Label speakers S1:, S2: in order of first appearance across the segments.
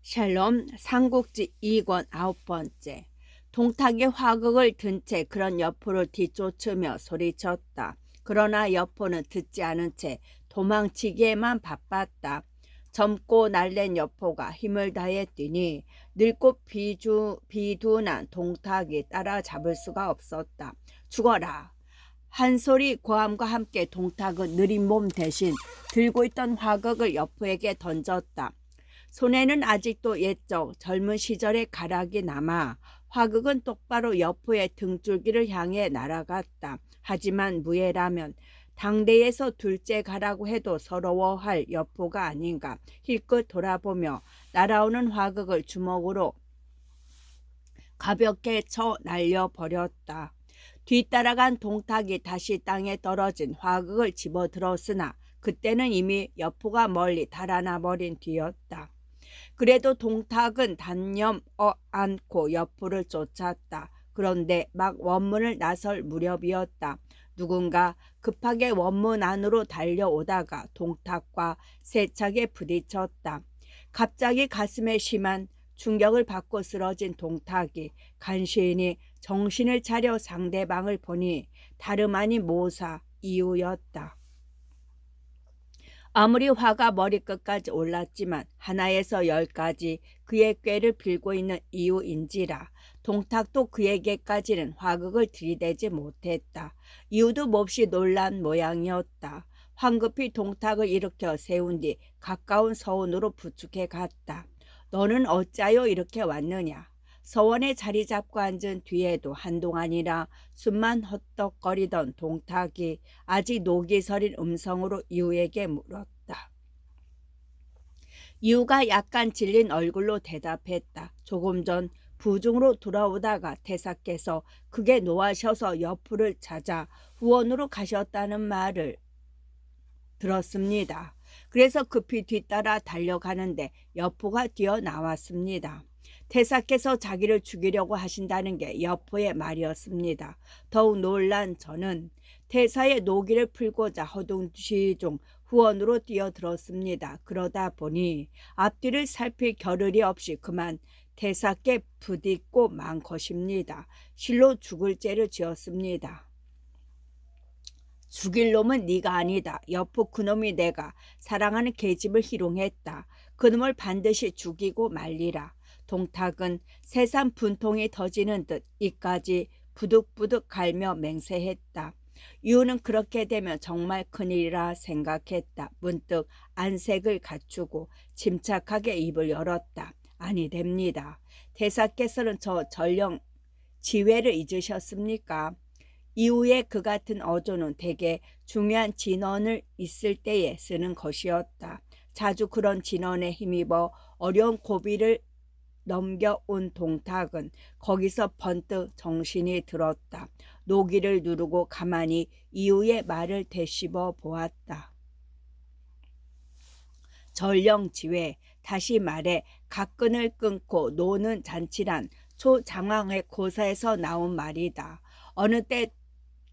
S1: 샬롬 삼국지 2권 9번째. 동탁이 화극을 든 채 그런 여포를 뒤쫓으며 소리쳤다. 그러나 여포는 듣지 않은 채 도망치기에만 바빴다. 젊고 날랜 여포가 힘을 다해 뛰니 늙고 비둔한 동탁이 따라잡을 수가 없었다. 죽어라! 한 소리 고함과 함께 동탁은 느린 몸 대신 들고 있던 화극을 여포에게 던졌다. 손에는 아직도 옛적 젊은 시절의 가락이 남아 화극은 똑바로 여포의 등줄기를 향해 날아갔다. 하지만 무예라면 당대에서 둘째 가라고 해도 서러워할 여포가 아닌가 힐끗 돌아보며 날아오는 화극을 주먹으로 가볍게 쳐 날려버렸다. 뒤따라간 동탁이 다시 땅에 떨어진 화극을 집어들었으나 그때는 이미 여포가 멀리 달아나 버린 뒤였다. 그래도 동탁은 단념 않고 여포를 쫓았다. 그런데 막 원문을 나설 무렵이었다. 누군가 급하게 원문 안으로 달려오다가 동탁과 세차게 부딪혔다. 갑자기 가슴에 심한 충격을 받고 쓰러진 동탁이 간신히 정신을 차려 상대방을 보니 다름 아닌 모사 이유였다. 아무리 화가 머리끝까지 올랐지만 하나에서 10까지 그의 꾀를 빌고 있는 이유인지라 동탁도 그에게까지는 화극을 들이대지 못했다. 이유도 몹시 놀란 모양이었다. 황급히 동탁을 일으켜 세운 뒤 가까운 서원으로 부축해 갔다. 너는 어찌하여 이렇게 왔느냐? 서원에 자리 잡고 앉은 뒤에도 한동안이나 숨만 헛떡거리던 동탁이 아직 녹이 서린 음성으로 이우에게 물었다. 이우가 약간 질린 얼굴로 대답했다. 조금 전 부중으로 돌아오다가 태사께서 크게 노하셔서 여포를 찾아 후원으로 가셨다는 말을 들었습니다. 그래서 급히 뒤따라 달려가는데 여포가 뛰어나왔습니다. 태사께서 자기를 죽이려고 하신다는 게 여포의 말이었습니다. 더욱 놀란 저는 태사의 노기를 풀고자 허둥지둥 후원으로 뛰어들었습니다. 그러다 보니 앞뒤를 살필 겨를이 없이 그만 태사께 부딪고 만 것입니다. 실로 죽을 죄를 지었습니다. 죽일 놈은 네가 아니다. 여포 그놈이 내가 사랑하는 계집을 희롱했다. 그놈을 반드시 죽이고 말리라. 동탁은 새삼 분통이 터지는 듯 이까지 부득부득 갈며 맹세했다. 이유는 그렇게 되면 정말 큰일이라 생각했다. 문득 안색을 갖추고 침착하게 입을 열었다. 아니 됩니다. 대사께서는 저 전령 지회를 잊으셨습니까? 이후에 그 같은 어조는 대개 중요한 진언을 있을 때에 쓰는 것이었다. 자주 그런 진언에 힘입어 어려운 고비를 넘겨온 동탁은 거기서 번뜩 정신이 들었다. 노기를 누르고 가만히 이후의 말을 되씹어 보았다. 전령지회, 다시 말해 각근을 끊고 노는 잔치란 초장왕의 고사에서 나온 말이다. 어느 때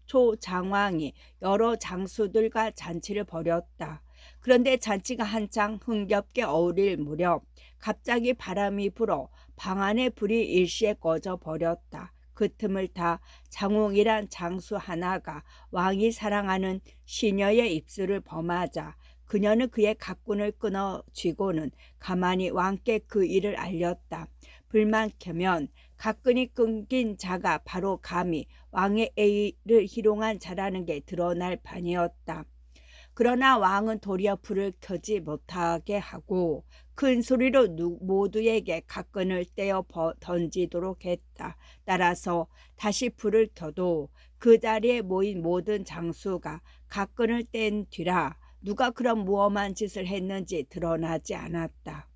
S1: 초장왕이 여러 장수들과 잔치를 벌였다. 그런데 잔치가 한창 흥겹게 어울릴 무렵 갑자기 바람이 불어 방 안의 불이 일시에 꺼져 버렸다. 그 틈을 타 장웅이란 장수 하나가 왕이 사랑하는 시녀의 입술을 범하자 그녀는 그의 각군을 끊어 쥐고는 가만히 왕께 그 일을 알렸다. 불만 켜면 각근이 끊긴 자가 바로 감히 왕의 애를 희롱한 자라는 게 드러날 판이었다. 그러나 왕은 도리어 불을 켜지 못하게 하고 큰 소리로 모두에게 각근을 떼어 던지도록 했다. 따라서 다시 불을 켜도 그 자리에 모인 모든 장수가 각근을 뗀 뒤라 누가 그런 무엄한 짓을 했는지 드러나지 않았다.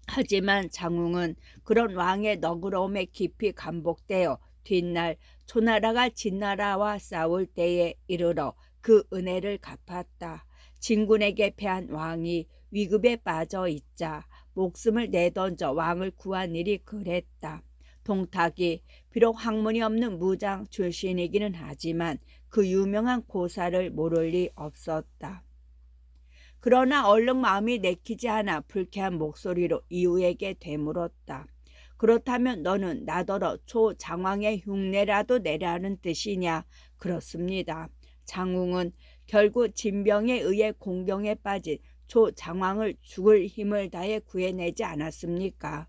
S1: 하지만 장웅은 그런 왕의 너그러움에 깊이 감복되어 뒷날 초나라가 진나라와 싸울 때에 이르러 그 은혜를 갚았다. 진군에게 패한 왕이 위급에 빠져 있자 목숨을 내던져 왕을 구한 일이 그랬다. 동탁이 비록 학문이 없는 무장 출신이기는 하지만 그 유명한 고사를 모를 리 없었다. 그러나 얼른 마음이 내키지 않아 불쾌한 목소리로 이후에게 되물었다. 그렇다면 너는 나더러 초장왕의 흉내라도 내라는 뜻이냐? 그렇습니다. 장웅은 결국 진병에 의해 공경에 빠진 초장왕을 죽을 힘을 다해 구해내지 않았습니까?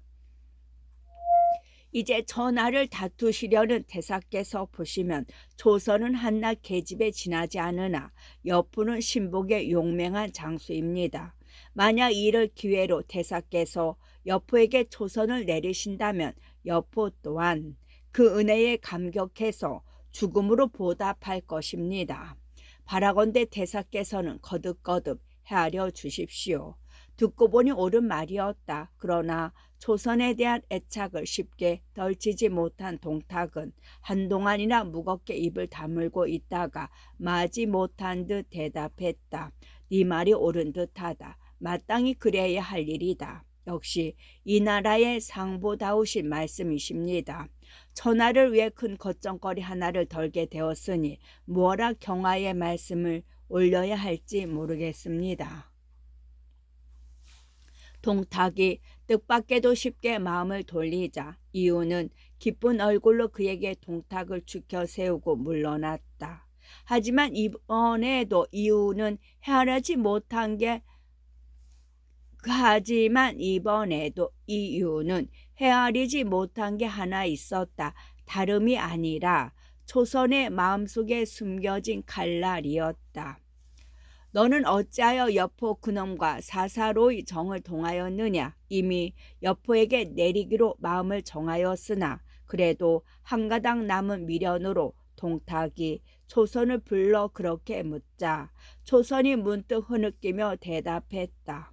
S1: 이제 전하를 다투시려는 대사께서 보시면 조선은 한낱 계집에 지나지 않으나 여포는 신복의 용맹한 장수입니다. 만약 이를 기회로 대사께서 여포에게 조선을 내리신다면 여포 또한 그 은혜에 감격해서 죽음으로 보답할 것입니다. 바라건대 대사께서는 거듭거듭 헤아려 주십시오. 듣고 보니 옳은 말이었다. 그러나 조선에 대한 애착을 쉽게 덜치지 못한 동탁은 한동안이나 무겁게 입을 다물고 있다가 마지 못한 듯 대답했다. 네 말이 옳은 듯하다. 마땅히 그래야 할 일이다. 역시 이 나라의 상보다우신 말씀이십니다. 천하를 위해 큰 걱정거리 하나를 덜게 되었으니 무어라 경하의 말씀을 올려야 할지 모르겠습니다. 동탁이 뜻밖에도 쉽게 마음을 돌리자 이유는 기쁜 얼굴로 그에게 동탁을 죽여 세우고 물러났다. 하지만 이번에도 이유는 헤아리지 못한 게 하나 있었다. 다름이 아니라 조선의 마음속에 숨겨진 칼날이었다. 너는 어찌하여 여포 그놈과 사사로이 정을 동하였느냐? 이미 여포에게 내리기로 마음을 정하였으나 그래도 한가닥 남은 미련으로 동탁이 조선을 불러 그렇게 묻자 조선이 문득 흐느끼며 대답했다.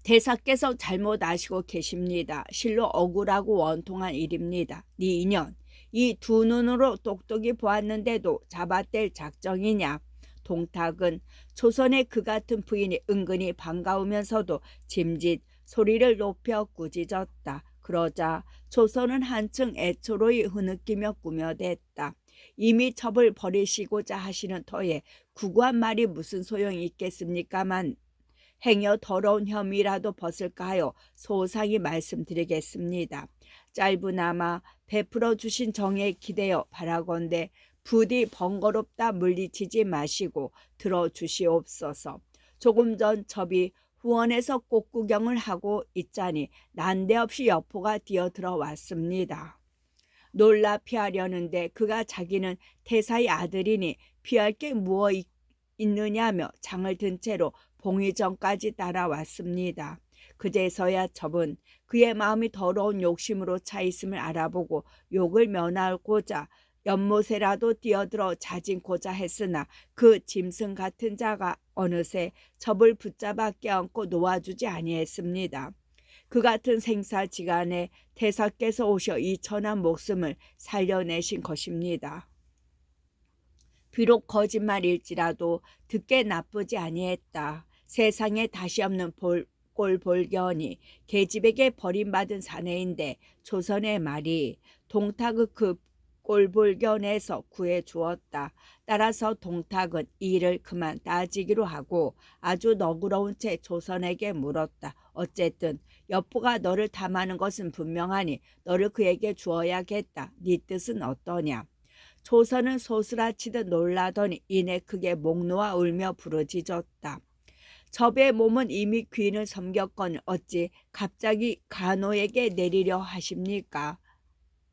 S1: 대사께서 잘못 아시고 계십니다. 실로 억울하고 원통한 일입니다. 네 인연, 이 두 눈으로 똑똑히 보았는데도 잡아뗄 작정이냐? 동탁은 조선의 그 같은 부인이 은근히 반가우면서도 짐짓 소리를 높여 꾸짖었다. 그러자 조선은 한층 애초로이 흐느끼며 꾸며댔다. 이미 첩을 버리시고자 하시는 터에 구구한 말이 무슨 소용이 있겠습니까만 행여 더러운 혐의라도 벗을까 하여 소상히 말씀드리겠습니다. 짧으나마 베풀어 주신 정에 기대어 바라건대 부디 번거롭다 물리치지 마시고 들어주시옵소서. 조금 전 첩이 후원에서 꽃구경을 하고 있자니 난데없이 여포가 뛰어들어 왔습니다. 놀라 피하려는데 그가 자기는 태사의 아들이니 피할 게 무엇 있느냐며 장을 든 채로 봉의전까지 따라왔습니다. 그제서야 첩은 그의 마음이 더러운 욕심으로 차 있음을 알아보고 욕을 면하고자 연못에라도 뛰어들어 자진고자 했으나 그 짐승 같은 자가 어느새 첩을 붙잡아 껴안고 놓아주지 아니했습니다. 그 같은 생사지간에 태사께서 오셔 이 천한 목숨을 살려내신 것입니다. 비록 거짓말일지라도 듣게 나쁘지 아니했다. 세상에 다시 없는 꼴볼견이 계집에게 버림받은 사내인데 조선의 말이 동탁의 그 꼴볼견에서 구해주었다. 따라서 동탁은 이 일을 그만 따지기로 하고 아주 너그러운 채 조선에게 물었다. 어쨌든 여포가 너를 탐하는 것은 분명하니 너를 그에게 주어야겠다. 네 뜻은 어떠냐? 조선은 소스라치듯 놀라더니 이내 크게 목 놓아 울며 부르짖었다. 첩의 몸은 이미 귀인을 섬겼거늘 어찌 갑자기 간호에게 내리려 하십니까?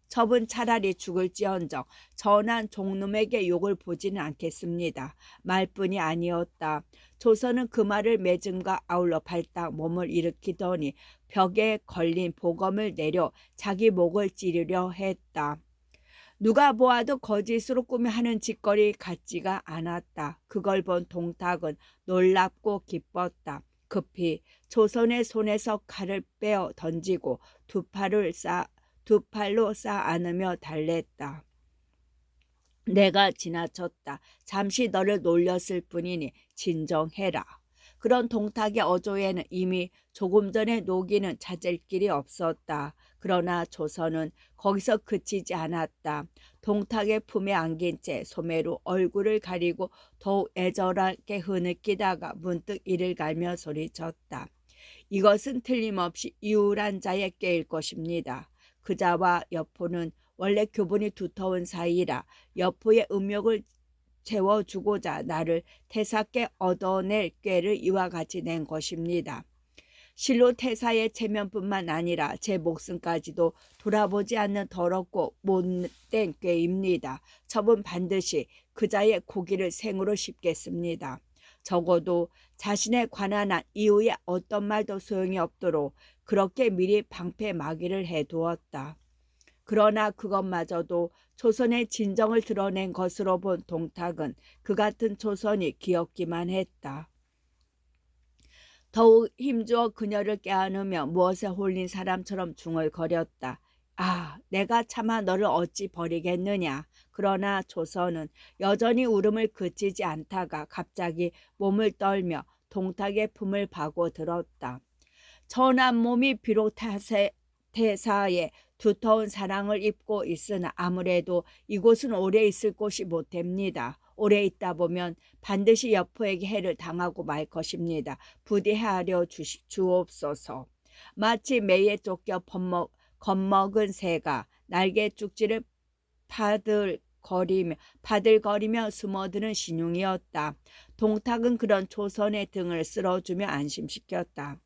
S1: 첩은 차라리 죽을지언정 전한 종놈에게 욕을 보지는 않겠습니다. 말뿐이 아니었다. 조선은 그 말을 맺음과 아울러 발딱 몸을 일으키더니 벽에 걸린 보검을 내려 자기 목을 찌르려 했다. 누가 보아도 거짓으로 꾸며 하는 짓거리 같지가 않았다. 그걸 본 동탁은 놀랍고 기뻤다. 급히 조선의 손에서 칼을 빼어 던지고 두 팔로 쌓 안으며 달랬다. 내가 지나쳤다. 잠시 너를 놀렸을 뿐이니 진정해라. 그런 동탁의 어조에는 이미 조금 전에 노기는 찾을 길이 없었다. 그러나 조선은 거기서 그치지 않았다. 동탁의 품에 안긴 채 소매로 얼굴을 가리고 더욱 애절하게 흐느끼다가 문득 이를 갈며 소리쳤다. 이것은 틀림없이 이우란 자의 꾀일 것입니다. 그자와 여포는 원래 교분이 두터운 사이라 여포의 음욕을 채워주고자 나를 태사께 얻어낼 꾀를 이와 같이 낸 것입니다. 실로 태사의 체면뿐만 아니라 제 목숨까지도 돌아보지 않는 더럽고 못된 꾀입니다. 저분 반드시 그자의 고기를 생으로 씹겠습니다. 적어도 자신의 관한한 이후에 어떤 말도 소용이 없도록 그렇게 미리 방패막이를 해두었다. 그러나 그것마저도 조선의 진정을 드러낸 것으로 본 동탁은 그 같은 조선이 귀엽기만 했다. 더욱 힘주어 그녀를 껴안으며 무엇에 홀린 사람처럼 중얼거렸다. 아, 내가 차마 너를 어찌 버리겠느냐. 그러나 조선은 여전히 울음을 그치지 않다가 갑자기 몸을 떨며 동탁의 품을 파고들었다. 천한 몸이 비록 태사의 두터운 사랑을 입고 있으나 아무래도 이곳은 오래 있을 곳이 못 됩니다. 오래 있다 보면 반드시 여포에게 해를 당하고 말 것입니다. 부디 헤아려 주옵소서. 마치 매에 쫓겨 겁먹은 새가 날개 쭉지를 파들거리며 숨어드는 신용이었다. 동탁은 그런 조선의 등을 쓸어주며 안심시켰다.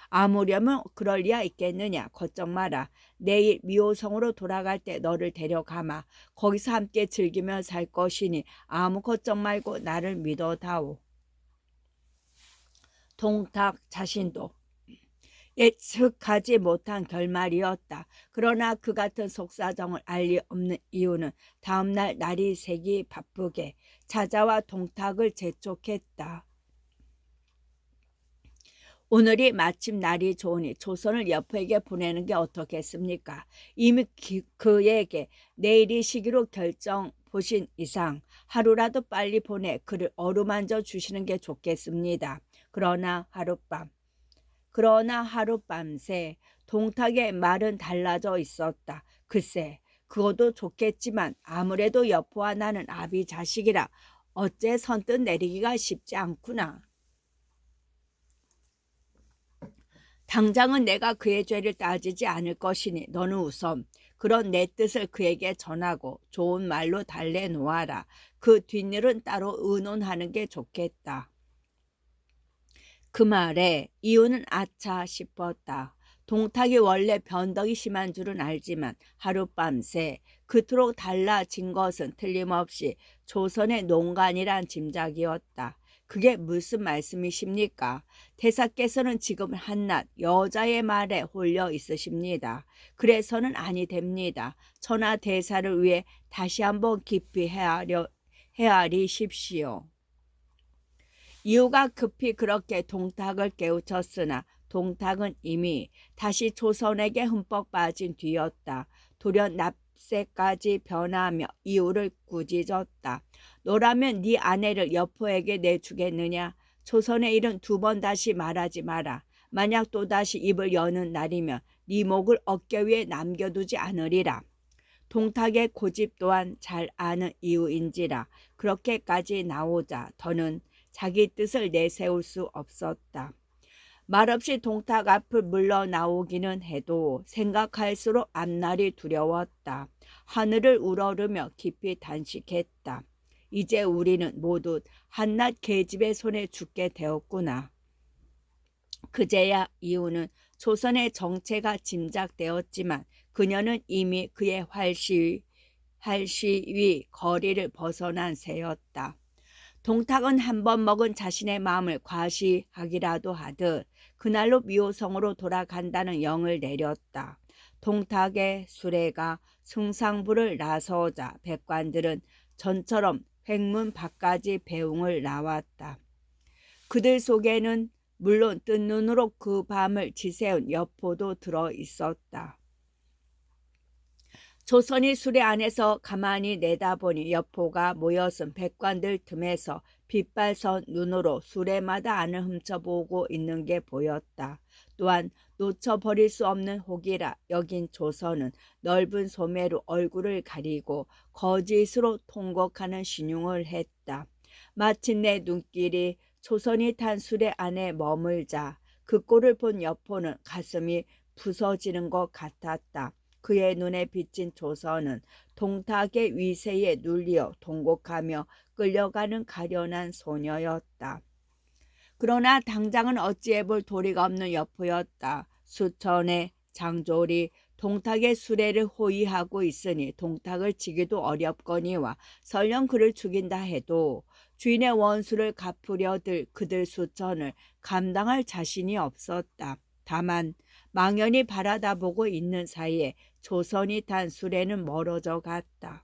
S1: 아무려면 그럴 리야 있겠느냐. 걱정 마라. 내일 미호성으로 돌아갈 때 너를 데려가마. 거기서 함께 즐기며 살 것이니 아무 걱정 말고 나를 믿어다오. 동탁 자신도 예측하지 못한 결말이었다. 그러나 그 같은 속사정을 알 리 없는 이유는 다음날 날이 새기 바쁘게 자자와 동탁을 재촉했다. 오늘이 마침 날이 좋으니 조선을 여포에게 보내는 게 어떻겠습니까? 이미 그에게 내일이 시기로 결정 보신 이상 하루라도 빨리 보내 그를 어루만져 주시는 게 좋겠습니다. 그러나 하룻밤새 동탁의 말은 달라져 있었다. 글쎄, 그것도 좋겠지만 아무래도 여포와 나는 아비 자식이라 어째 선뜻 내리기가 쉽지 않구나. 당장은 내가 그의 죄를 따지지 않을 것이니 너는 우선 그런 내 뜻을 그에게 전하고 좋은 말로 달래놓아라. 그 뒷일은 따로 의논하는 게 좋겠다. 그 말에 이유는 아차 싶었다. 동탁이 원래 변덕이 심한 줄은 알지만 하룻밤새 그토록 달라진 것은 틀림없이 조선의 농간이란 짐작이었다. 그게 무슨 말씀이십니까? 대사께서는 지금 한낱 여자의 말에 홀려 있으십니다. 그래서는 아니 됩니다. 천하 대사를 위해 다시 한번 깊이 헤아리십시오. 이유가 급히 그렇게 동탁을 깨우쳤으나 동탁은 이미 다시 조선에게 흠뻑 빠진 뒤였다. 돌연 납세까지 변하며 이유를 꾸짖었다. 너라면 네 아내를 여포에게 내주겠느냐? 조선의 일은 두 번 다시 말하지 마라. 만약 또다시 입을 여는 날이면 네 목을 어깨 위에 남겨두지 않으리라. 동탁의 고집 또한 잘 아는 이유인지라 그렇게까지 나오자 더는 자기 뜻을 내세울 수 없었다. 말없이 동탁 앞을 물러나오기는 해도 생각할수록 앞날이 두려웠다. 하늘을 우러르며 깊이 단식했다. 이제 우리는 모두 한낱 계집의 손에 죽게 되었구나. 그제야 이유는 조선의 정체가 짐작되었지만 그녀는 이미 그의 활시위 거리를 벗어난 새였다. 동탁은 한 번 먹은 자신의 마음을 과시하기라도 하듯 그날로 미호성으로 돌아간다는 영을 내렸다. 동탁의 수레가 승상부를 나서자 백관들은 전처럼 횡문 밖까지 배웅을 나왔다. 그들 속에는 물론 뜬 눈으로 그 밤을 지새운 여포도 들어 있었다. 조선이 수레 안에서 가만히 내다보니 여포가 모여선 백관들 틈에서 빛발선 눈으로 수레마다 안을 훔쳐보고 있는 게 보였다. 또한 놓쳐버릴 수 없는 혹이라 여긴 조선은 넓은 소매로 얼굴을 가리고 거짓으로 통곡하는 신용을 했다. 마침내 눈길이 조선이 탄 수레 안에 머물자 그 꼴을 본 여포는 가슴이 부서지는 것 같았다. 그의 눈에 비친 조선은 동탁의 위세에 눌려 통곡하며 끌려가는 가련한 소녀였다. 그러나 당장은 어찌해볼 도리가 없는 여포였다. 수천의 장졸이 동탁의 수레를 호위하고 있으니 동탁을 치기도 어렵거니와 설령 그를 죽인다 해도 주인의 원수를 갚으려 들 그들 수천을 감당할 자신이 없었다. 다만 망연히 바라다보고 있는 사이에 조선이 탄 수레는 멀어져 갔다.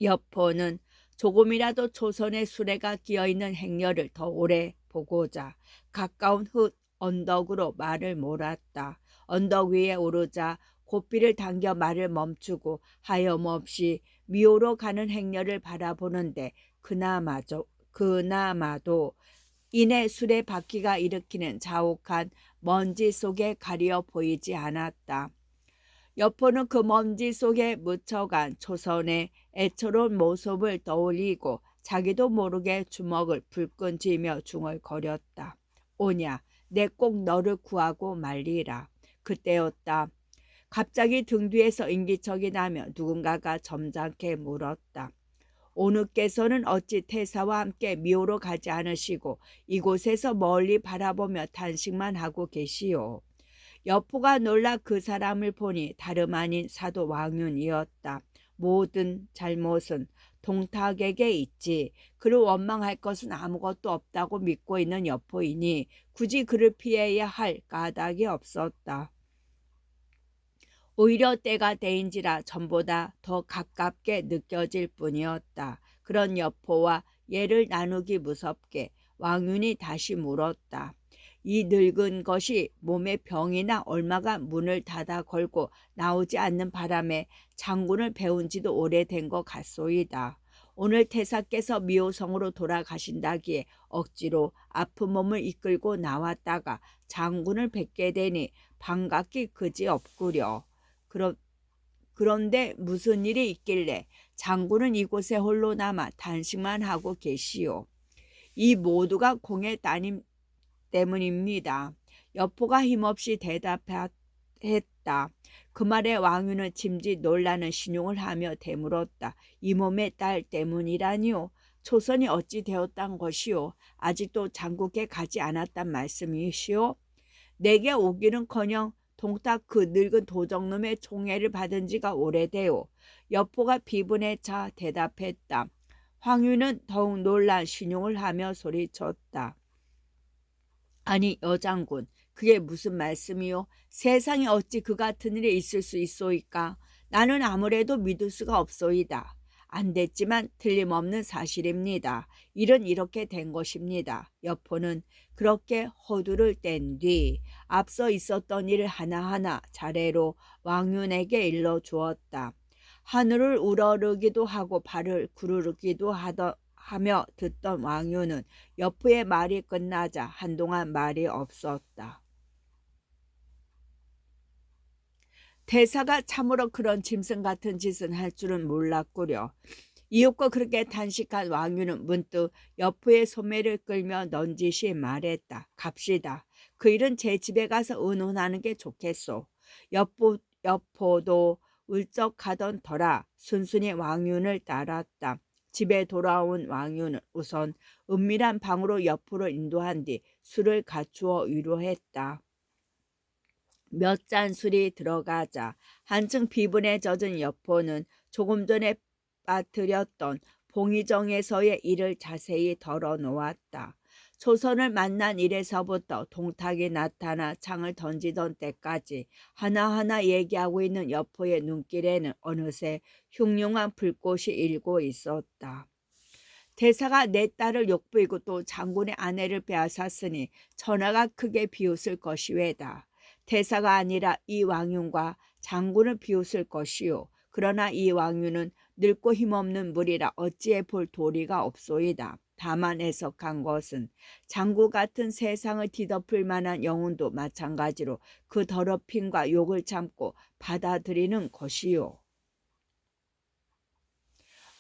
S1: 여포는 조금이라도 조선의 수레가 끼어있는 행렬을 더 오래 보고자 가까운 흙 언덕으로 말을 몰았다. 언덕 위에 오르자 고삐를 당겨 말을 멈추고 하염없이 미호로 가는 행렬을 바라보는데 그나마도 이내 수레 바퀴가 일으키는 자욱한 먼지 속에 가려 보이지 않았다. 여포는 그 먼지 속에 묻혀간 조선의 애처로운 모습을 떠올리고 자기도 모르게 주먹을 불끈 쥐며 중얼거렸다. 오냐, 내 꼭 너를 구하고 말리라. 그때였다. 갑자기 등 뒤에서 인기척이 나며 누군가가 점잖게 물었다. 오누께서는 어찌 태사와 함께 미호로 가지 않으시고 이곳에서 멀리 바라보며 단식만 하고 계시오. 여포가 놀라 그 사람을 보니 다름 아닌 사도 왕윤이었다. 모든 잘못은 동탁에게 있지 그를 원망할 것은 아무것도 없다고 믿고 있는 여포이니 굳이 그를 피해야 할 까닭이 없었다. 오히려 때가 대인지라 전보다 더 가깝게 느껴질 뿐이었다. 그런 여포와 예를 나누기 무섭게 왕윤이 다시 물었다. 이 늙은 것이 몸에 병이나 얼마가 문을 닫아 걸고 나오지 않는 바람에 장군을 배운 지도 오래된 것 같소이다. 오늘 태사께서 미호성으로 돌아가신다기에 억지로 아픈 몸을 이끌고 나왔다가 장군을 뵙게 되니 반갑기 그지없구려. 그런데 무슨 일이 있길래 장군은 이곳에 홀로 남아 단식만 하고 계시오. 이 모두가 공의 따님 때문입니다. 여포가 힘없이 대답했다. 그 말에 왕유는 짐짓 놀라는 신용을 하며 되물었다. 이 몸의 딸 때문이라니요. 초선이 어찌 되었단 것이오. 아직도 장국에 가지 않았단 말씀이시오. 내게 오기는커녕 동탁 그 늙은 도적놈의 총애를 받은 지가 오래되오. 여포가 비분에 차 대답했다. 황유는 더욱 놀란 신용을 하며 소리쳤다. 아니 여장군, 그게 무슨 말씀이요? 세상에 어찌 그 같은 일이 있을 수 있소이까? 나는 아무래도 믿을 수가 없소이다. 안 됐지만 틀림없는 사실입니다. 일은 이렇게 된 것입니다. 여포는 그렇게 호두를 뗀 뒤 앞서 있었던 일을 하나하나 차례로 왕윤에게 일러주었다. 하늘을 우러르기도 하고 발을 구르기도 하며 듣던 왕윤은 여포의 말이 끝나자 한동안 말이 없었다. 대사가 참으로 그런 짐승 같은 짓은 할 줄은 몰랐구려. 이윽고 그렇게 단식한 왕윤은 문득 여포의 소매를 끌며 넌지시 말했다. 갑시다. 그 일은 제 집에 가서 의논하는 게 좋겠소. 여포도 울적하던 터라 순순히 왕윤을 따랐다. 집에 돌아온 왕윤은 우선 은밀한 방으로 여포를 인도한 뒤 술을 갖추어 위로했다. 몇 잔 술이 들어가자 한층 비분에 젖은 여포는 조금 전에 빠뜨렸던 봉의정에서의 일을 자세히 덜어놓았다. 초선을 만난 이래서부터 동탁이 나타나 창을 던지던 때까지 하나하나 얘기하고 있는 여포의 눈길에는 어느새 흉흉한 불꽃이 일고 있었다. 대사가 내 딸을 욕보이고 또 장군의 아내를 빼앗았으니 천하가 크게 비웃을 것이외다. 대사가 아니라 이 왕윤과 장군을 비웃을 것이요. 그러나 이 왕윤은 늙고 힘없는 물이라 어찌해 볼 도리가 없소이다. 다만 해석한 것은 장구 같은 세상을 뒤덮을 만한 영혼도 마찬가지로 그 더럽힘과 욕을 참고 받아들이는 것이요.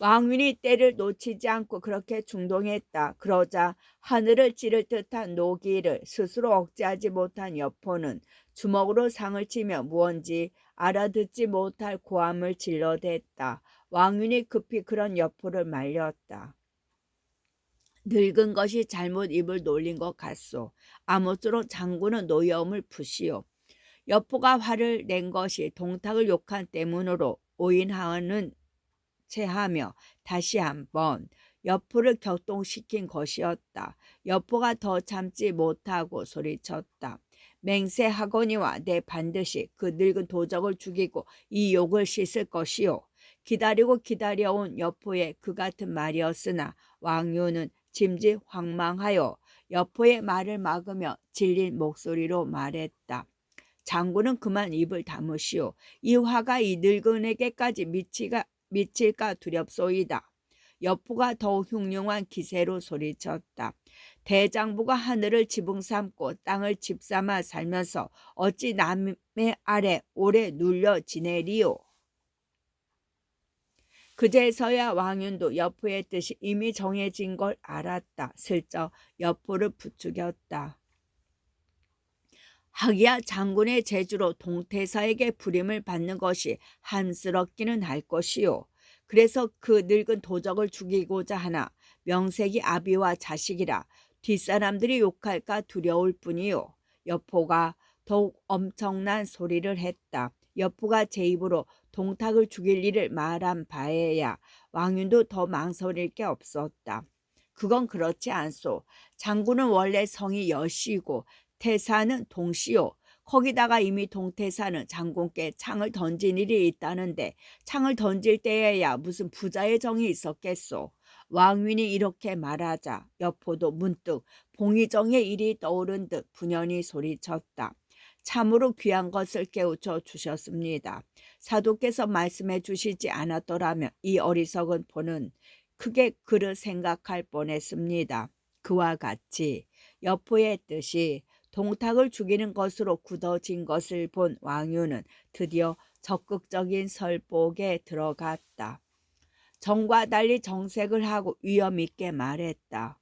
S1: 왕윤이 때를 놓치지 않고 그렇게 중동했다. 그러자 하늘을 찌를 듯한 노기를 스스로 억제하지 못한 여포는 주먹으로 상을 치며 무언지 알아듣지 못할 고함을 질러댔다. 왕윤이 급히 그런 여포를 말렸다. 늙은 것이 잘못 입을 놀린 것 같소. 아무쪼록 장군은 노여움을 푸시오. 여포가 화를 낸 것이 동탁을 욕한 때문으로 오인하는 체하며 다시 한번 여포를 격동시킨 것이었다. 여포가 더 참지 못하고 소리쳤다. 맹세하거니와 내 반드시 그 늙은 도적을 죽이고 이 욕을 씻을 것이요. 기다리고 기다려온 여포의 그 같은 말이었으나 왕유는 짐짓 황망하여 여포의 말을 막으며 질린 목소리로 말했다. 장군은 그만 입을 다무시오. 이 화가 이 늙은에게까지 미칠까 두렵소이다. 여포가 더욱 흉흉한 기세로 소리쳤다. 대장부가 하늘을 지붕 삼고 땅을 집 삼아 살면서 어찌 남의 아래 오래 눌려 지내리오. 그제서야 왕윤도 여포의 뜻이 이미 정해진 걸 알았다. 슬쩍 여포를 부추겼다. 하기야 장군의 제주로 동태사에게 부림을 받는 것이 한스럽기는 할 것이요. 그래서 그 늙은 도적을 죽이고자 하나 명색이 아비와 자식이라 뒷사람들이 욕할까 두려울 뿐이요. 여포가 더욱 엄청난 소리를 했다. 여포가 제 입으로 동탁을 죽일 일을 말한 바에야 왕윤도 더 망설일 게 없었다. 그건 그렇지 않소. 장군은 원래 성이 여시고 태사는 동시요. 거기다가 이미 동태사는 장군께 창을 던진 일이 있다는데 창을 던질 때에야 무슨 부자의 정이 있었겠소. 왕윤이 이렇게 말하자 여포도 문득 봉의정의 일이 떠오른 듯 분연히 소리쳤다. 참으로 귀한 것을 깨우쳐 주셨습니다. 사도께서 말씀해 주시지 않았더라면 이 어리석은 포는 크게 그를 생각할 뻔했습니다. 그와 같이 여포의 뜻이 동탁을 죽이는 것으로 굳어진 것을 본 왕유는 드디어 적극적인 설복에 들어갔다. 정과 달리 정색을 하고 위험 있게 말했다.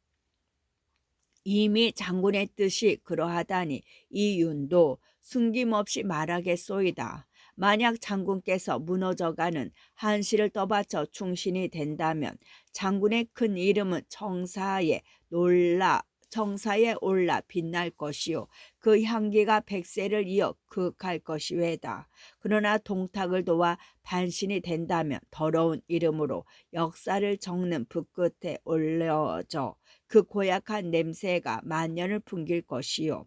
S1: 이미 장군의 뜻이 그러하다니 이 윤도 숨김없이 말하겠소이다. 만약 장군께서 무너져가는 한시를 떠받쳐 충신이 된다면 장군의 큰 이름은 정사에 올라 빛날 것이요. 그 향기가 백세를 이어 극할 것이외다. 그러나 동탁을 도와 반신이 된다면 더러운 이름으로 역사를 적는 붓끝에 올려져 그 고약한 냄새가 만년을 풍길 것이요.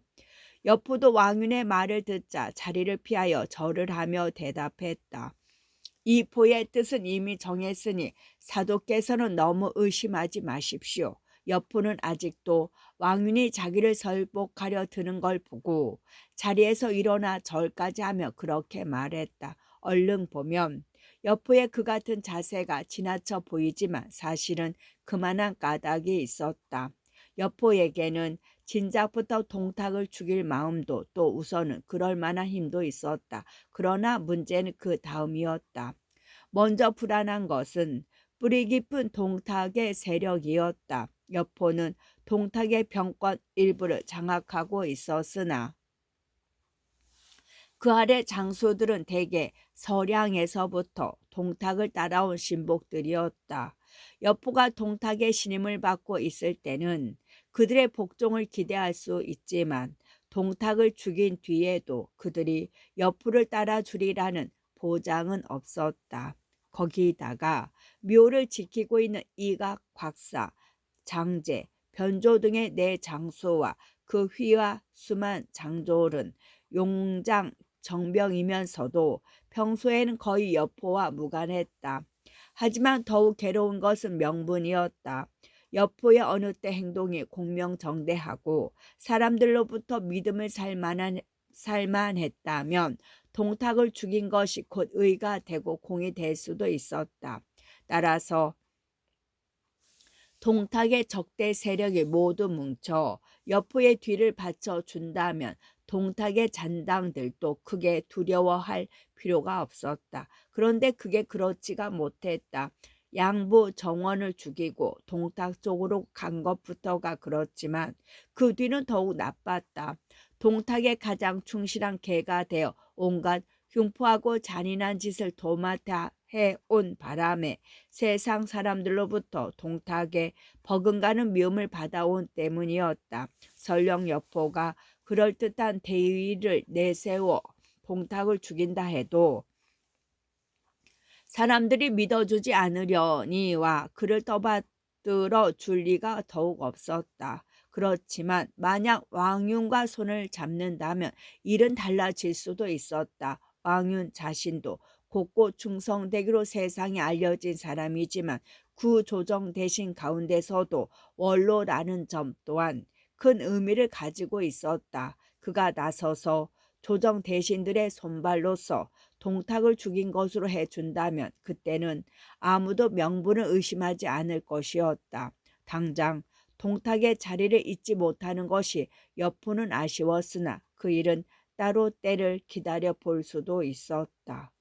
S1: 여포도 왕윤의 말을 듣자 자리를 피하여 절을 하며 대답했다. 이 포의 뜻은 이미 정했으니 사도께서는 너무 의심하지 마십시오. 여포는 아직도 왕윤이 자기를 설복하려 드는 걸 보고 자리에서 일어나 절까지 하며 그렇게 말했다. 얼른 보면 여포의 그 같은 자세가 지나쳐 보이지만 사실은 그만한 까닭이 있었다. 여포에게는 진작부터 동탁을 죽일 마음도 또 우선은 그럴 만한 힘도 있었다. 그러나 문제는 그 다음이었다. 먼저 불안한 것은 뿌리 깊은 동탁의 세력이었다. 여포는 동탁의 병권 일부를 장악하고 있었으나 그 아래 장수들은 대개 서량에서부터 동탁을 따라온 신복들이었다. 여포가 동탁의 신임을 받고 있을 때는 그들의 복종을 기대할 수 있지만 동탁을 죽인 뒤에도 그들이 여포를 따라주리라는 보장은 없었다. 거기다가 묘를 지키고 있는 이각, 곽사, 장제, 변조 등의 네 장수와 그 휘와 수만 장졸은 용장 정병이면서도 평소에는 거의 여포와 무관했다. 하지만 더욱 괴로운 것은 명분이었다. 여포의 어느 때 행동이 공명정대하고 사람들로부터 믿음을 살만했다면 동탁을 죽인 것이 곧 의가 되고 공이 될 수도 있었다. 따라서 동탁의 적대 세력이 모두 뭉쳐 여포의 뒤를 받쳐준다면 동탁의 잔당들도 크게 두려워할 필요가 없었다. 그런데 그게 그렇지가 못했다. 양부 정원을 죽이고 동탁 쪽으로 간 것부터가 그렇지만 그 뒤는 더욱 나빴다. 동탁의 가장 충실한 개가 되어 온갖 흉포하고 잔인한 짓을 도맡아 해온 바람에 세상 사람들로부터 동탁에 버금가는 미움을 받아온 때문이었다. 설령 여포가 그럴듯한 대의를 내세워 동탁을 죽인다 해도 사람들이 믿어주지 않으려니와 그를 떠받들어 줄 리가 더욱 없었다. 그렇지만 만약 왕윤과 손을 잡는다면 일은 달라질 수도 있었다. 왕윤 자신도 곧고 충성되기로 세상에 알려진 사람이지만 구조정 대신 가운데서도 원로라는 점 또한 큰 의미를 가지고 있었다. 그가 나서서 조정 대신들의 손발로서 동탁을 죽인 것으로 해준다면 그때는 아무도 명분을 의심하지 않을 것이었다. 당장 동탁의 자리를 잊지 못하는 것이 여포는 아쉬웠으나 그 일은 따로 때를 기다려 볼 수도 있었다.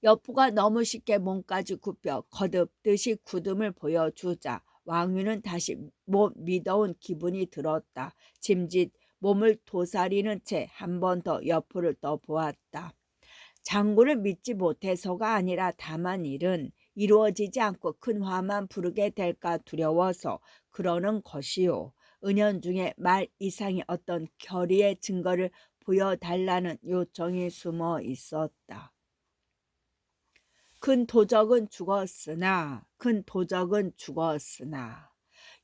S1: 여포가 너무 쉽게 몸까지 굽혀 거듭듯이 굳음을 보여주자 왕유는 다시 못 믿어온 기분이 들었다. 짐짓 몸을 도사리는 채 한 번 더 여포를 떠보았다. 장군을 믿지 못해서가 아니라 다만 일은 이루어지지 않고 큰 화만 부르게 될까 두려워서 그러는 것이요. 은연중에 말 이상의 어떤 결의의 증거를 보여달라는 요청이 숨어 있었다. 큰 도적은 죽었으나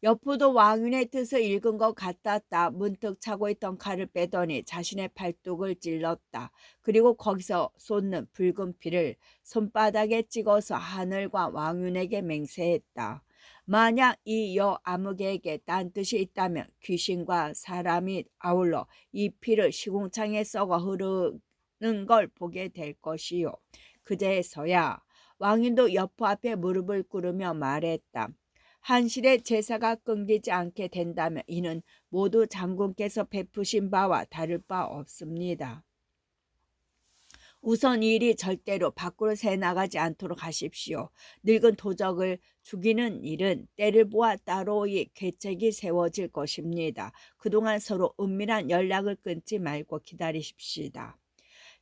S1: 여포도 왕윤의 뜻을 읽은 것 같았다. 문득 차고 있던 칼을 빼더니 자신의 팔뚝을 찔렀다. 그리고 거기서 솟는 붉은 피를 손바닥에 찍어서 하늘과 왕윤에게 맹세했다. 만약 이 여아무개에게 딴 뜻이 있다면 귀신과 사람이 아울러 이 피를 시궁창에 썩어 흐르는 걸 보게 될 것이요. 그제서야 왕윤도 여포 앞에 무릎을 꿇으며 말했다. 한실의 제사가 끊기지 않게 된다면 이는 모두 장군께서 베푸신 바와 다를 바 없습니다. 우선 이 일이 절대로 밖으로 새나가지 않도록 하십시오. 늙은 도적을 죽이는 일은 때를 보아 따로이 계책이 세워질 것입니다. 그동안 서로 은밀한 연락을 끊지 말고 기다리십시다.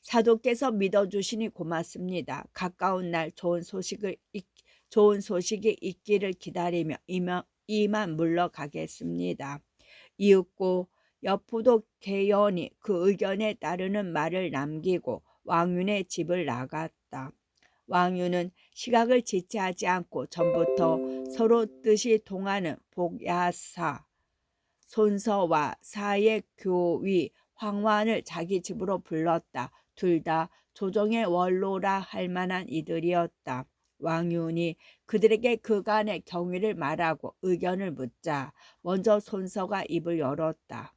S1: 사도께서 믿어주시니 고맙습니다. 가까운 날 좋은 소식이 있기를 기다리며 이만 물러가겠습니다. 이윽고 여포도 개연히 그 의견에 따르는 말을 남기고 왕윤의 집을 나갔다. 왕윤은 시각을 지체하지 않고 전부터 서로 뜻이 통하는 복야사 손서와 사의 교위 황환을 자기 집으로 불렀다. 둘 다 조정의 원로라 할 만한 이들이었다. 왕윤이 그들에게 그간의 경위를 말하고 의견을 묻자 먼저 손서가 입을 열었다.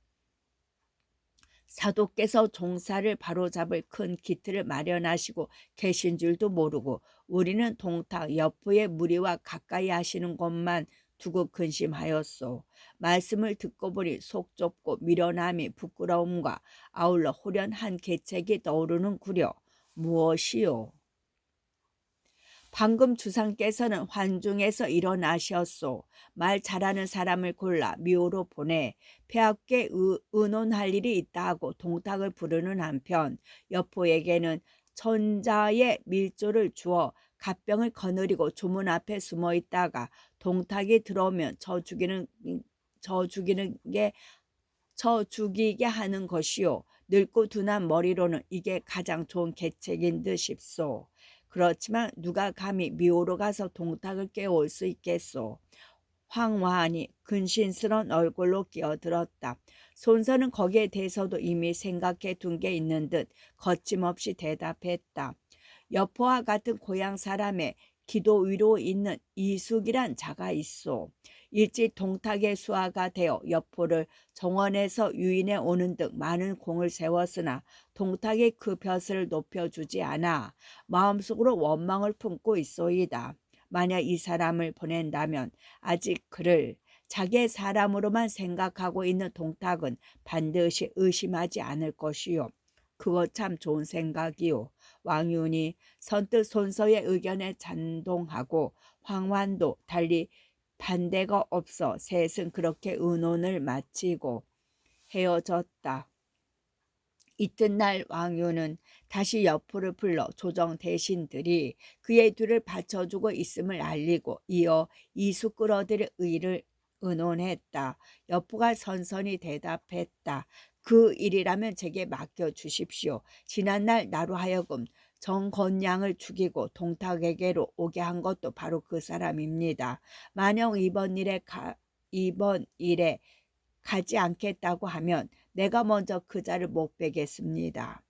S1: 사도께서 종사를 바로잡을 큰 기틀을 마련하시고 계신 줄도 모르고 우리는 동탁 여포의 무리와 가까이 하시는 것만 두고 근심하였소. 말씀을 듣고 보니 속 좁고 미련함이 부끄러움과 아울러 호련한 계책이 떠오르는구려. 무엇이요? 방금 주상께서는 환중에서 일어나셨소. 말 잘하는 사람을 골라 미호로 보내 폐하께 의논할 일이 있다 하고 동탁을 부르는 한편 여포에게는 천자의 밀조를 주어 갓병을 거느리고 조문 앞에 숨어 있다가 동탁이 들어오면 저 죽이게 하는 것이요. 늙고 둔한 머리로는 이게 가장 좋은 계책인 듯 싶소. 그렇지만 누가 감히 미호로 가서 동탁을 깨울 수 있겠소. 황화한이 근신스런 얼굴로 끼어들었다. 손서는 거기에 대해서도 이미 생각해 둔 게 있는 듯 거침없이 대답했다. 여포와 같은 고향 사람의 기도 위로 있는 이숙이란 자가 있소. 일찍 동탁의 수하가 되어 여포를 정원에서 유인해 오는 등 많은 공을 세웠으나 동탁이 그 벼슬을 높여주지 않아 마음속으로 원망을 품고 있소이다. 만약 이 사람을 보낸다면 아직 그를 자기의 사람으로만 생각하고 있는 동탁은 반드시 의심하지 않을 것이요. 그거 참 좋은 생각이요. 왕윤이 선뜻 손서의 의견에 찬동하고 황환도 달리 반대가 없어 셋은 그렇게 의논을 마치고 헤어졌다. 이튿날 왕유는 다시 여포를 불러 조정 대신들이 그의 뒤를 받쳐주고 있음을 알리고 이어 이수 끌어들일 의를 의논했다. 여포가 선선히 대답했다. 그 일이라면 제게 맡겨주십시오. 지난날 나로 하여금 정건양을 죽이고 동탁에게로 오게 한 것도 바로 그 사람입니다. 만약 이번 일에 가지 않겠다고 하면 내가 먼저 그 자를 못 베겠습니다.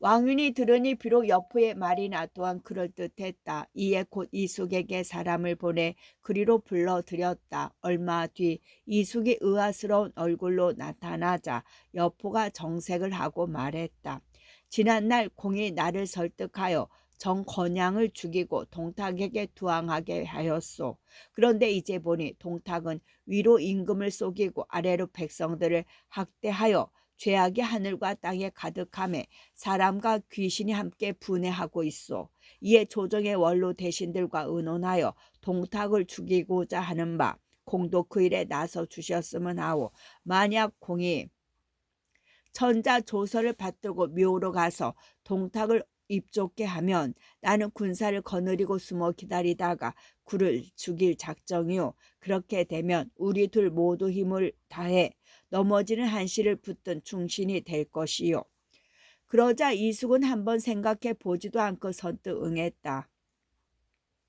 S1: 왕윤이 들으니 비록 여포의 말이나 또한 그럴듯했다. 이에 곧 이숙에게 사람을 보내 그리로 불러들였다. 얼마 뒤 이숙이 의아스러운 얼굴로 나타나자 여포가 정색을 하고 말했다. 지난날 공이 나를 설득하여 정건양을 죽이고 동탁에게 투항하게 하였소. 그런데 이제 보니 동탁은 위로 임금을 속이고 아래로 백성들을 학대하여 죄악이 하늘과 땅에 가득함에 사람과 귀신이 함께 분해하고 있어. 이에 조정의 원로 대신들과 의논하여 동탁을 죽이고자 하는 바 공도 그 일에 나서 주셨으면 하오. 만약 공이 천자 조서를 받들고 묘로 가서 동탁을 입쫓게 하면 나는 군사를 거느리고 숨어 기다리다가 그를 죽일 작정이요. 그렇게 되면 우리 둘 모두 힘을 다해 넘어지는 한시를 붙든 충신이 될 것이요. 그러자 이숙은 한번 생각해 보지도 않고 선뜻 응했다.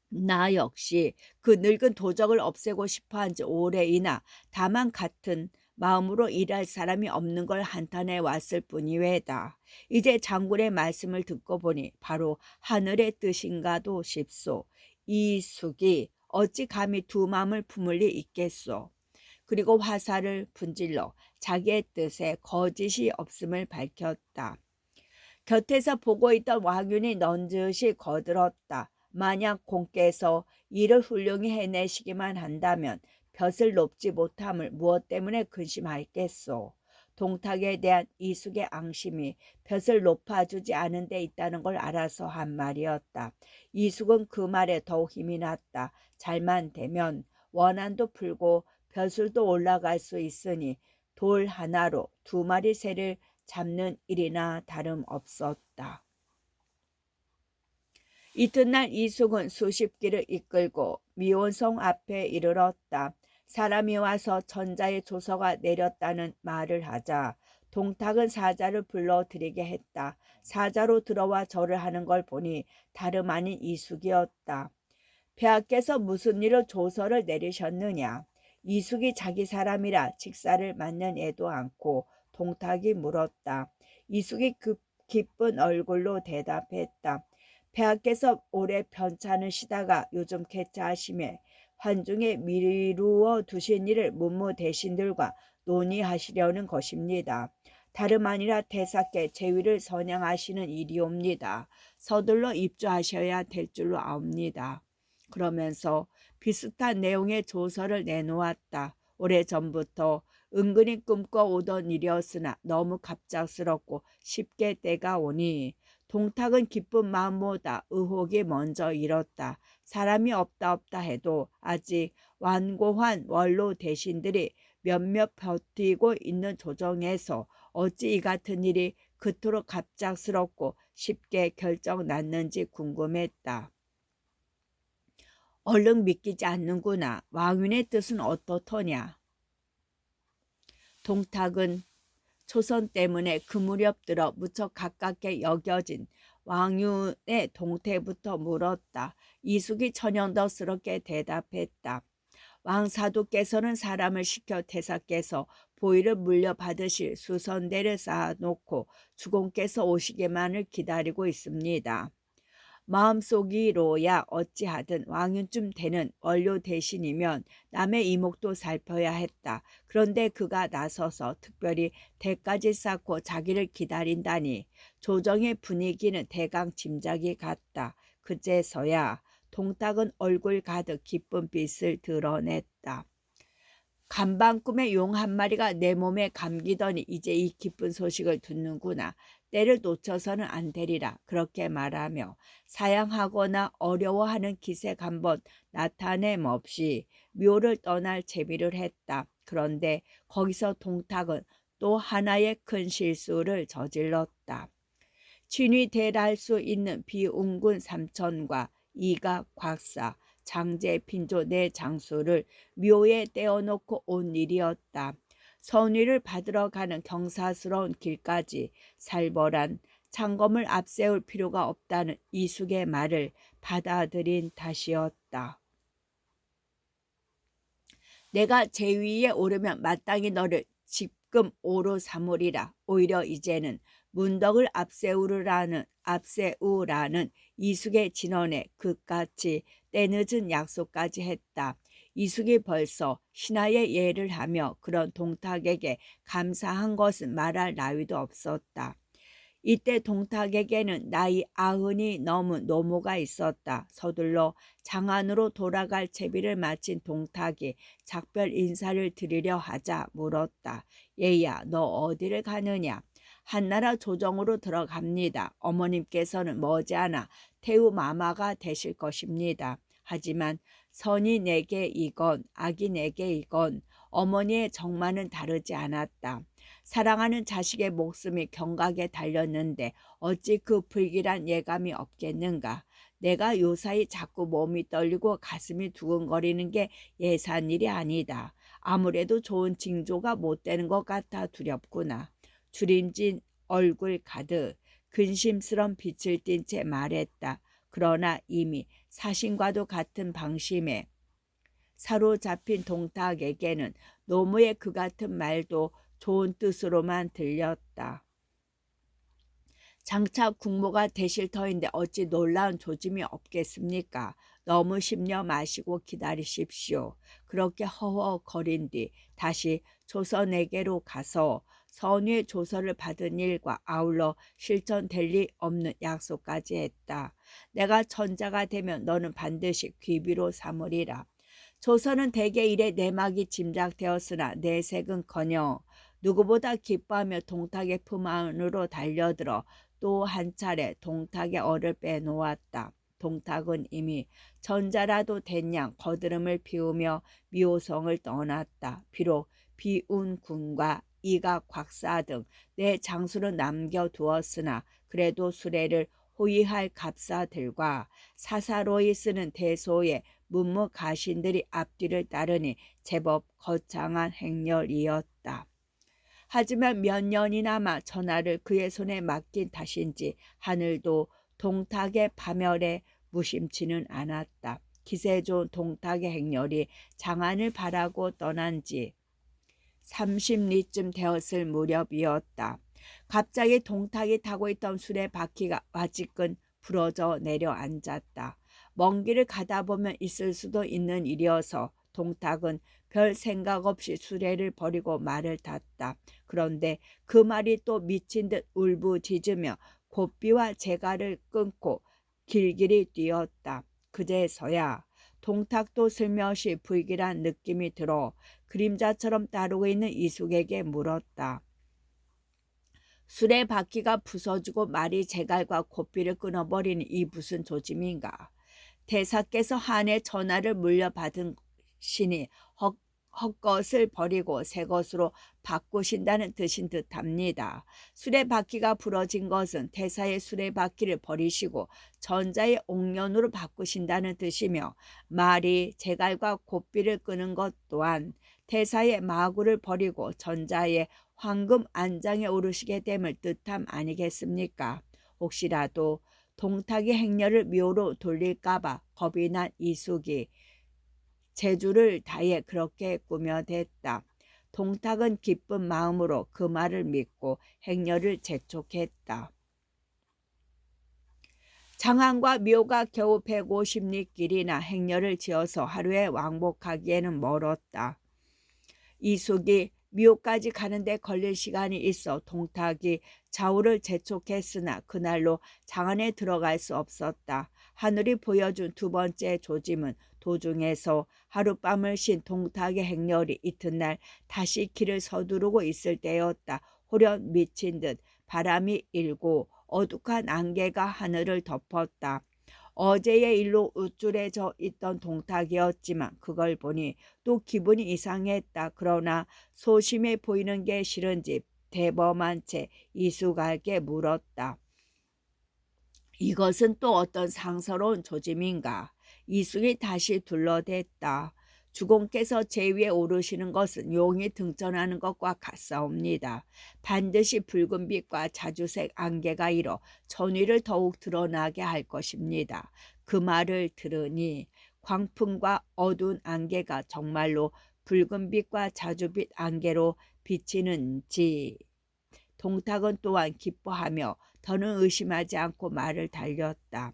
S1: 나 역시 그 늙은 도적을 없애고 싶어한 지 오래이나 다만 같은 마음으로 일할 사람이 없는 걸 한탄해 왔을 뿐이외다. 이제 장군의 말씀을 듣고 보니 바로 하늘의 뜻인가도 싶소. 이숙이 어찌 감히 두 마음을 품을 리 있겠소. 그리고 화살을 분질러 자기의 뜻에 거짓이 없음을 밝혔다. 곁에서 보고 있던 왕윤이 넌젓이 거들었다. 만약 공께서 일을 훌륭히 해내시기만 한다면 벼슬 높지 못함을 무엇 때문에 근심하겠소. 동탁에 대한 이숙의 앙심이 벼슬 높아주지 않은 데 있다는 걸 알아서 한 말이었다. 이숙은 그 말에 더욱 힘이 났다. 잘만 되면 원한도 풀고 벼슬도 올라갈 수 있으니 돌 하나로 두 마리 새를 잡는 일이나 다름없었다. 이튿날 이숙은 수십 기를 이끌고 미온성 앞에 이르렀다. 사람이 와서 천자의 조서가 내렸다는 말을 하자 동탁은 사자를 불러들이게 했다. 사자로 들어와 절을 하는 걸 보니 다름 아닌 이숙이었다. 폐하께서 무슨 일로 조서를 내리셨느냐. 이숙이 자기 사람이라 직사를 맞는 애도 않고 동탁이 물었다. 이숙이 기쁜 얼굴로 대답했다. 폐하께서 오래 편찮으시다가 요즘 개차하심에 환중에 미루어 두신 일을 문무 대신들과 논의하시려는 것입니다. 다름 아니라 태사께 제위를 선양하시는 일이옵니다. 서둘러 입주하셔야 될 줄로 아옵니다. 그러면서 비슷한 내용의 조서를 내놓았다. 오래전부터 은근히 꿈꿔오던 일이었으나 너무 갑작스럽고 쉽게 때가 오니 동탁은 기쁜 마음보다 의혹이 먼저 일었다. 사람이 없다 해도 아직 완고한 원로 대신들이 몇몇 버티고 있는 조정에서 어찌 이 같은 일이 그토록 갑작스럽고 쉽게 결정 났는지 궁금했다. 얼른 믿기지 않는구나. 왕윤의 뜻은 어떻더냐. 동탁은 초선 때문에 그 무렵 들어 무척 가깝게 여겨진 왕윤의 동태부터 물었다. 이숙이 천연덕스럽게 대답했다. 왕사도께서는 사람을 시켜 태사께서 보위를 물려받으실 수선대를 쌓아놓고 주공께서 오시기만을 기다리고 있습니다. 마음속이로야 어찌하든 왕윤쯤 되는 원료 대신이면 남의 이목도 살펴야 했다. 그런데 그가 나서서 특별히 대까지 쌓고 자기를 기다린다니 조정의 분위기는 대강 짐작이 갔다. 그제서야 동탁은 얼굴 가득 기쁜 빛을 드러냈다. 간밤 꿈에 용 한 마리가 내 몸에 감기더니 이제 이 기쁜 소식을 듣는구나. 때를 놓쳐서는 안 되리라. 그렇게 말하며 사양하거나 어려워하는 기색 한번 나타냄 없이 묘를 떠날 채비를 했다. 그런데 거기서 동탁은 또 하나의 큰 실수를 저질렀다. 친히 대랄 수 있는 비운군 삼천과 이가 곽사, 장제, 핀조 네 장수를 묘에 떼어놓고 온 일이었다. 선위를 받으러 가는 경사스러운 길까지 살벌한 창검을 앞세울 필요가 없다는 이숙의 말을 받아들인 탓이었다. 내가 제위에 오르면 마땅히 너를 지금 오로 삼으리라. 오히려 이제는 문덕을 앞세우라는 이숙의 진언에 그같이 때늦은 약속까지 했다. 이숙이 벌써 신하의 예를 하며 그런 동탁에게 감사한 것은 말할 나위도 없었다. 이때 동탁에게는 나이 90이 넘은 노모가 있었다. 서둘러 장안으로 돌아갈 채비를 마친 동탁이 작별 인사를 드리려 하자 물었다. 얘야, 너 어디를 가느냐? 한나라 조정으로 들어갑니다. 어머님께서는 머지않아 태우 마마가 되실 것입니다. 하지만 선이 내게 이건 악이 내게 이건 어머니의 정마는 다르지 않았다. 사랑하는 자식의 목숨이 경각에 달렸는데 어찌 그 불길한 예감이 없겠는가. 내가 요사이 자꾸 몸이 떨리고 가슴이 두근거리는 게 예산 일이 아니다. 아무래도 좋은 징조가 못 되는 것 같아 두렵구나. 주림진 얼굴 가득 근심스런 빛을 띤 채 말했다. 그러나 이미 사신과도 같은 방심에 사로잡힌 동탁에게는 노무의 그 같은 말도 좋은 뜻으로만 들렸다. 장차 국모가 되실 터인데 어찌 놀라운 조짐이 없겠습니까? 너무 심려 마시고 기다리십시오. 그렇게 허허거린 뒤 다시 조선에게로 가서 선위의 조서를 받은 일과 아울러 실천될 리 없는 약속까지 했다. 내가 천자가 되면 너는 반드시 귀비로 삼으리라. 조선은 대개 일의 내막이 짐작되었으나 내색은커녕 누구보다 기뻐하며 동탁의 품 안으로 달려들어 또 한 차례 동탁의 얼을 빼놓았다. 동탁은 이미 전자라도 된 양 거드름을 피우며 미호성을 떠났다. 비록 비운군과 이가 곽사 등 내 장수를 남겨두었으나 그래도 수레를 호위할 갑사들과 사사로이 쓰는 대소의 문무가신들이 앞뒤를 따르니 제법 거창한 행렬이었다. 하지만 몇 년이나마 전하를 그의 손에 맡긴 탓인지 하늘도 동탁의 파멸에 무심치는 않았다. 기세 좋은 동탁의 행렬이 장안을 바라고 떠난 지 30리쯤 되었을 무렵이었다. 갑자기 동탁이 타고 있던 수레 바퀴가 와지끈 부러져 내려앉았다. 먼 길을 가다 보면 있을 수도 있는 일이어서 동탁은 별 생각 없이 수레를 버리고 말을 탔다. 그런데 그 말이 또 미친 듯 울부짖으며 고삐와 재갈을 끊고 길길이 뛰었다. 그제서야 동탁도 슬며시 불길한 느낌이 들어 그림자처럼 따르고 있는 이숙에게 물었다. 수레 바퀴가 부서지고 말이 재갈과 고삐를 끊어버리는 이 무슨 조짐인가. 대사께서 한해 전하를 물려받은 신이 헛것을 버리고 새 것으로 바꾸신다는 뜻인 듯합니다. 수레바퀴가 부러진 것은 태사의 수레바퀴를 버리시고 전자의 옥년으로 바꾸신다는 뜻이며 말이 재갈과 고삐를 끄는 것 또한 태사의 마구를 버리고 전자의 황금 안장에 오르시게 됨을 뜻함 아니겠습니까? 혹시라도 동탁의 행렬을 묘로 돌릴까봐 겁이 난 이숙이 재주를 다해 그렇게 꾸며댔다. 동탁은 기쁜 마음으로 그 말을 믿고 행렬을 재촉했다. 장안과 묘가 겨우 150리 길이나 행렬을 지어서 하루에 왕복하기에는 멀었다. 이숙이 묘까지 가는데 걸릴 시간이 있어 동탁이 좌우를 재촉했으나 그날로 장안에 들어갈 수 없었다. 하늘이 보여준 두 번째 조짐은 도중에서 하룻밤을 쉰 동탁의 행렬이 이튿날 다시 길을 서두르고 있을 때였다. 호련 미친 듯 바람이 일고 어둑한 안개가 하늘을 덮었다. 어제의 일로 우쭐해져 있던 동탁이었지만 그걸 보니 또 기분이 이상했다. 그러나 소심해 보이는 게 싫은지 대범한 채 이수가에게 물었다. 이것은 또 어떤 상서로운 조짐인가? 이숙이 다시 둘러댔다. 주공께서 제 위에 오르시는 것은 용이 등전하는 것과 같사옵니다. 반드시 붉은 빛과 자주색 안개가 일어 전위를 더욱 드러나게 할 것입니다. 그 말을 들으니 광풍과 어두운 안개가 정말로 붉은 빛과 자주빛 안개로 비치는지 동탁은 또한 기뻐하며 더는 의심하지 않고 말을 달렸다.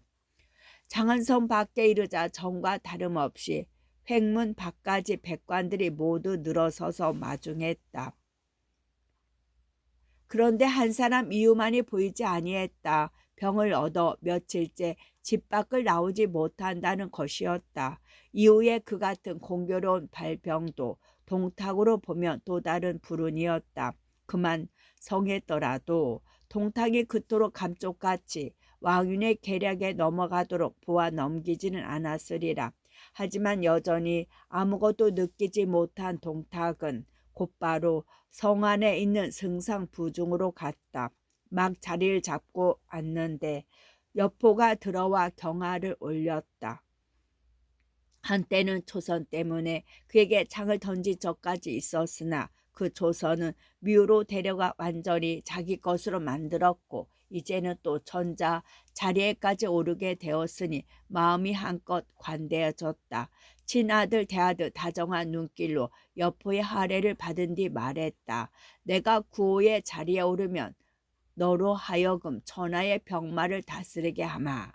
S1: 장안성 밖에 이르자 전과 다름없이 횡문 밖까지 백관들이 모두 늘어서서 마중했다. 그런데 한 사람 이유만이 보이지 아니했다. 병을 얻어 며칠째 집 밖을 나오지 못한다는 것이었다. 이후에 그 같은 공교로운 발병도 동탁으로 보면 또 다른 불운이었다. 그만 성했더라도 동탁이 그토록 감쪽같이 왕윤의 계략에 넘어가도록 보아 넘기지는 않았으리라. 하지만 여전히 아무것도 느끼지 못한 동탁은 곧바로 성 안에 있는 승상부중으로 갔다. 막 자리를 잡고 앉는데 여포가 들어와 경화를 올렸다. 한때는 초선 때문에 그에게 창을 던진 적까지 있었으나 그 초선은 묘로 데려가 완전히 자기 것으로 만들었고 이제는 또 천자 자리에까지 오르게 되었으니 마음이 한껏 관대해졌다. 친아들 대하듯 다정한 눈길로 여포의 할애를 받은 뒤 말했다. 내가 구호의 자리에 오르면 너로 하여금 천하의 병마를 다스리게 하마.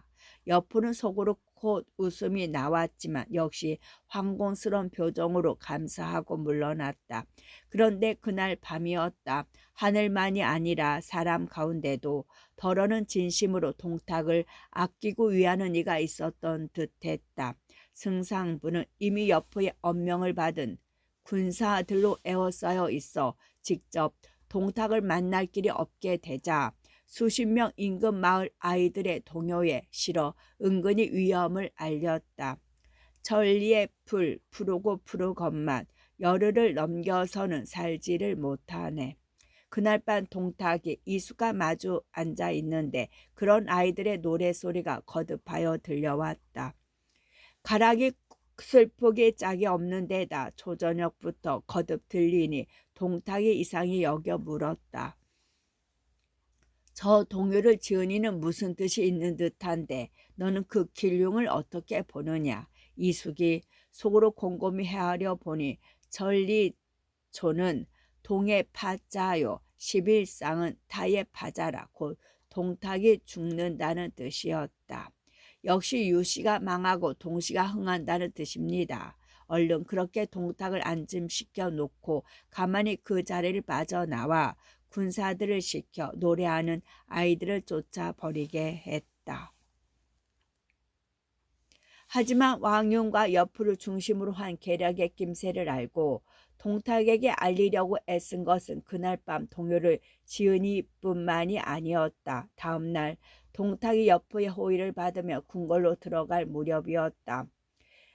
S1: 여포는 속으로 곧 웃음이 나왔지만 역시 황공스러운 표정으로 감사하고 물러났다. 그런데 그날 밤이었다. 하늘만이 아니라 사람 가운데도 덜어는 진심으로 동탁을 아끼고 위하는 이가 있었던 듯했다. 승상부는 이미 여포의 엄명을 받은 군사들로 에워싸여 있어 직접 동탁을 만날 길이 없게 되자 수십 명 인근 마을 아이들의 동요에 실어 은근히 위험을 알렸다. 천리의 풀 푸르고 푸르건만 열흘을 넘겨서는 살지를 못하네. 그날 밤 동탁이 이수가 마주 앉아 있는데 그런 아이들의 노래소리가 거듭하여 들려왔다. 가락이 슬프게 짝이 없는 데다 초저녁부터 거듭 들리니 동탁이 이상히 여겨 물었다. 저 동요를 지은이는 무슨 뜻이 있는 듯한데 너는 그 길흉을 어떻게 보느냐. 이숙이 속으로 곰곰이 헤아려 보니 전리초는 동의 파자요 11상은 타의 파자라 곧 동탁이 죽는다는 뜻이었다. 역시 유씨가 망하고 동씨가 흥한다는 뜻입니다. 얼른 그렇게 동탁을 안심시켜 놓고 가만히 그 자리를 빠져나와 군사들을 시켜 노래하는 아이들을 쫓아버리게 했다. 하지만 왕윤과 여포를 중심으로 한 계략의 낌새를 알고 동탁에게 알리려고 애쓴 것은 그날 밤 동요를 지은이뿐만이 아니었다. 다음 날 동탁이 여포의 호의를 받으며 궁궐로 들어갈 무렵이었다.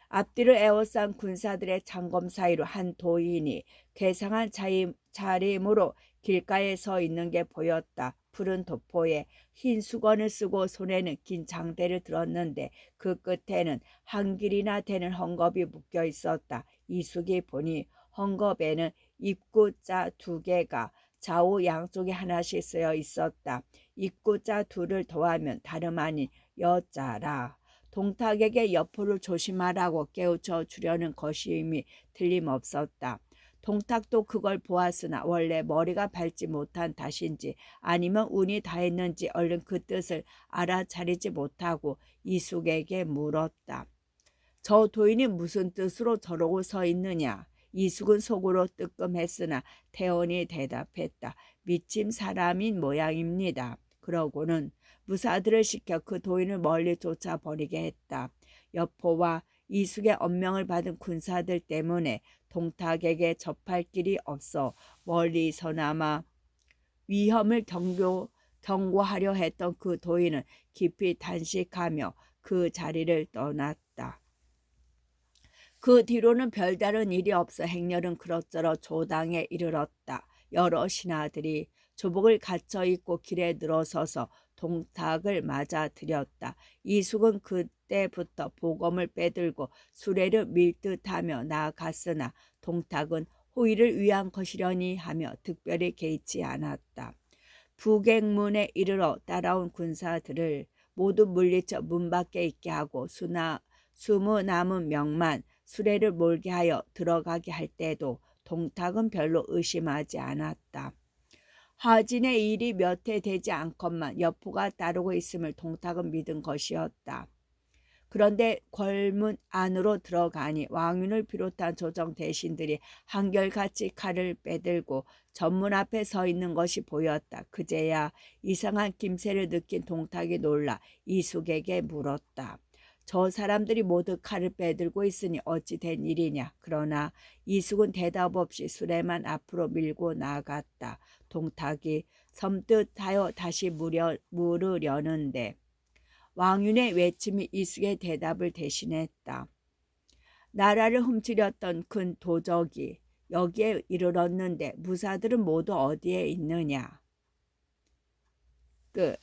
S1: 앞뒤를 에워싼 군사들의 장검 사이로 한 도인이 괴상한 차림으로 길가에 서 있는 게 보였다. 푸른 도포에 흰 수건을 쓰고 손에는 긴 장대를 들었는데 그 끝에는 한 길이나 되는 헝겊이 묶여 있었다. 이숙이 보니 헝겊에는 입구자 2개가 좌우 양쪽에 하나씩 쓰여 있었다. 입구자 2를 더하면 다름 아닌 여자라. 동탁에게 여포를 조심하라고 깨우쳐 주려는 것임이 틀림없었다. 동탁도 그걸 보았으나 원래 머리가 밝지 못한 탓인지 아니면 운이 다했는지 얼른 그 뜻을 알아차리지 못하고 이숙에게 물었다. 저 도인이 무슨 뜻으로 저러고 서 있느냐? 이숙은 속으로 뜨끔했으나 태원이 대답했다. 미침 사람인 모양입니다. 그러고는 무사들을 시켜 그 도인을 멀리 쫓아버리게 했다. 여포와 이숙의 엄명을 받은 군사들 때문에 동탁에게 접할 길이 없어 멀리서나마 위험을 경고하려 했던 그 도인은 깊이 단식하며 그 자리를 떠났다. 그 뒤로는 별다른 일이 없어 행렬은 그럭저럭 조당에 이르렀다. 여러 신하들이 조복을 갖춰 입고 길에 늘어서서 동탁을 맞아들였다. 이숙은 그때부터 보검을 빼들고 수레를 밀듯하며 나아갔으나 동탁은 호의를 위한 것이려니 하며 특별히 개의치 않았다. 부객문에 이르러 따라온 군사들을 모두 물리쳐 문 밖에 있게 하고 수무 남은 명만 수레를 몰게 하여 들어가게 할 때도 동탁은 별로 의심하지 않았다. 화진의 일이 몇 해 되지 않건만 여포가 따르고 있음을 동탁은 믿은 것이었다. 그런데 궐문 안으로 들어가니 왕윤을 비롯한 조정 대신들이 한결같이 칼을 빼들고 전문 앞에 서 있는 것이 보였다. 그제야 이상한 김새를 느낀 동탁이 놀라 이숙에게 물었다. 저 사람들이 모두 칼을 빼들고 있으니 어찌 된 일이냐. 그러나 이숙은 대답 없이 수레만 앞으로 밀고 나아갔다. 동탁이 섬뜩하여 다시 물으려는데 왕윤의 외침이 이숙의 대답을 대신했다. 나라를 훔치렸던 큰 도적이 여기에 이르렀는데 무사들은 모두 어디에 있느냐. 끝.